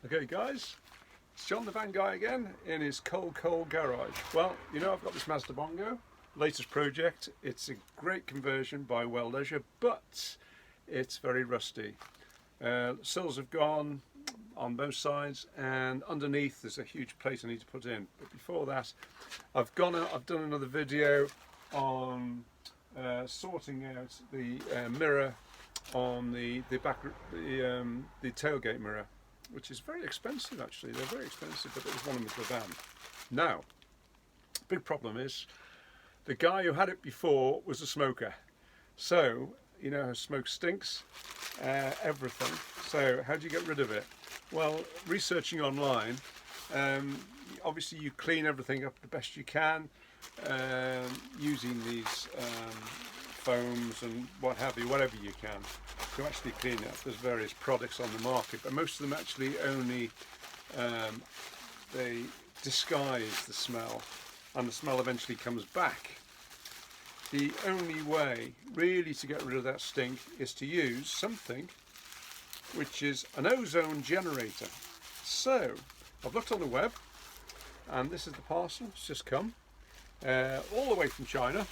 Okay guys, it's John the van guy again in his cold garage. Well, you know, I've got this Mazda Bongo, latest project. It's a great conversion by well leisure, but it's very rusty. Sills have gone on both sides, and underneath there's a huge plate I need to put in. But before that, I've done another video on sorting out the mirror on the tailgate mirror, which is very expensive actually. They're very expensive, but it was one with the van. Now, big problem is the guy who had it before was a smoker. So, you know how smoke stinks, everything. So how do you get rid of it? Well, researching online, obviously you clean everything up the best you can, using these foams and what have you, whatever you can to actually clean it up. There's various products on the market, but most of them actually only they disguise the smell, and the smell eventually comes back. The only way really to get rid of that stink is to use something which is an ozone generator. So I've looked on the web, and this is the parcel. It's just come all the way from China.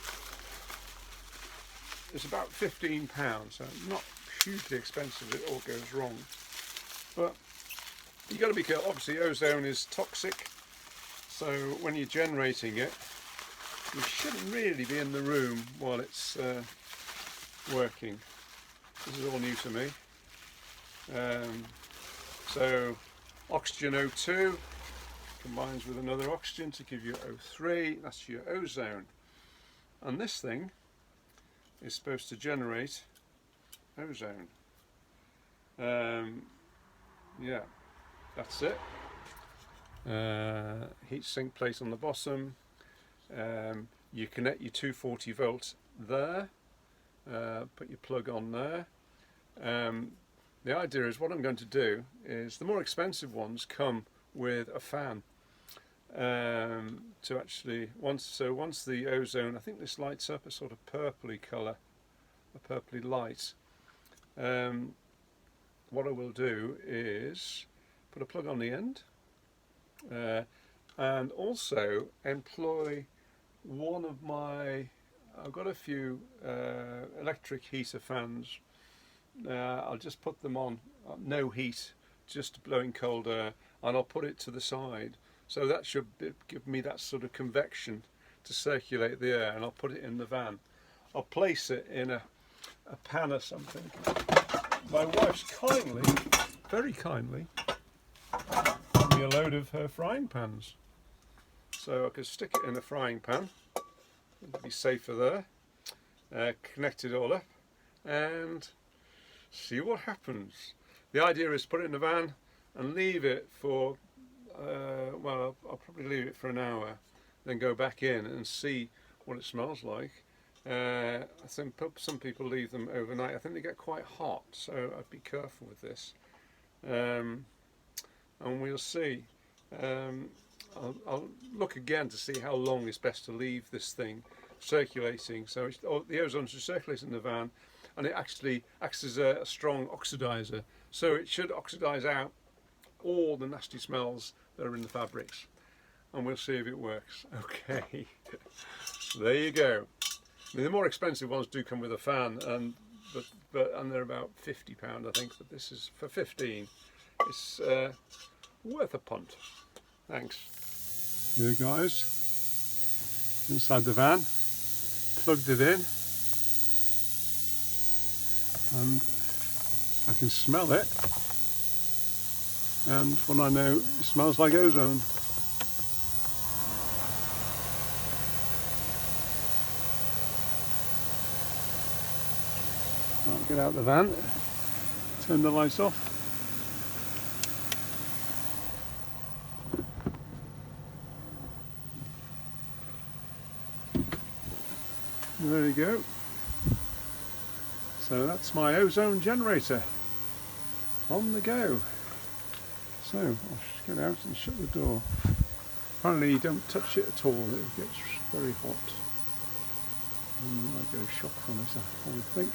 It's about £15, so not hugely expensive if it all goes wrong. But you've got to be careful. Obviously ozone is toxic, so when you're generating it, you shouldn't really be in the room while it's working. This is all new to me. So oxygen O2 combines with another oxygen to give you O3. That's your ozone. And this thing is supposed to generate ozone. Yeah, that's it. Heat sink plate on the bottom. You connect your 240 volt there, put your plug on there. The idea is, what I'm going to do is, the more expensive ones come with a fan to actually, once the ozone, I think this lights up a sort of purpley colour, a purpley light. What I will do is put a plug on the end, and also employ one of my, I've got a few electric heater fans. I'll just put them on no heat, just blowing cold air, and I'll put it to the side, so that should give me that sort of convection to circulate the air, and I'll put it in the van. I'll place it in a pan or something. My wife's very kindly, given me a load of her frying pans, so I could stick it in a frying pan. It'd be safer there. Connect it all up and see what happens. The idea is put it in the van and leave it for, well, I'll probably leave it for an hour, then go back in and see what it smells like. I think some people leave them overnight. I think they get quite hot, so I'd be careful with this. And we'll see. I'll look again to see how long it's best to leave this thing circulating. So the ozone should circulate in the van, and it actually acts as a strong oxidizer. So it should oxidize out all the nasty smells that are in the fabrics. And we'll see if it works. Okay, there you go. I mean, the more expensive ones do come with a fan, and they're about £50, I think. But this is for 15. It's worth a punt. Thanks. Here guys, inside the van, plugged it in, and I can smell it, and when I know, it smells like ozone. I'll get out the van, turn the lights off. There you go. So that's my ozone generator on the go. So I'll just get out and shut the door. Apparently you don't touch it at all, it gets very hot. And you might get a shock from it, I would think.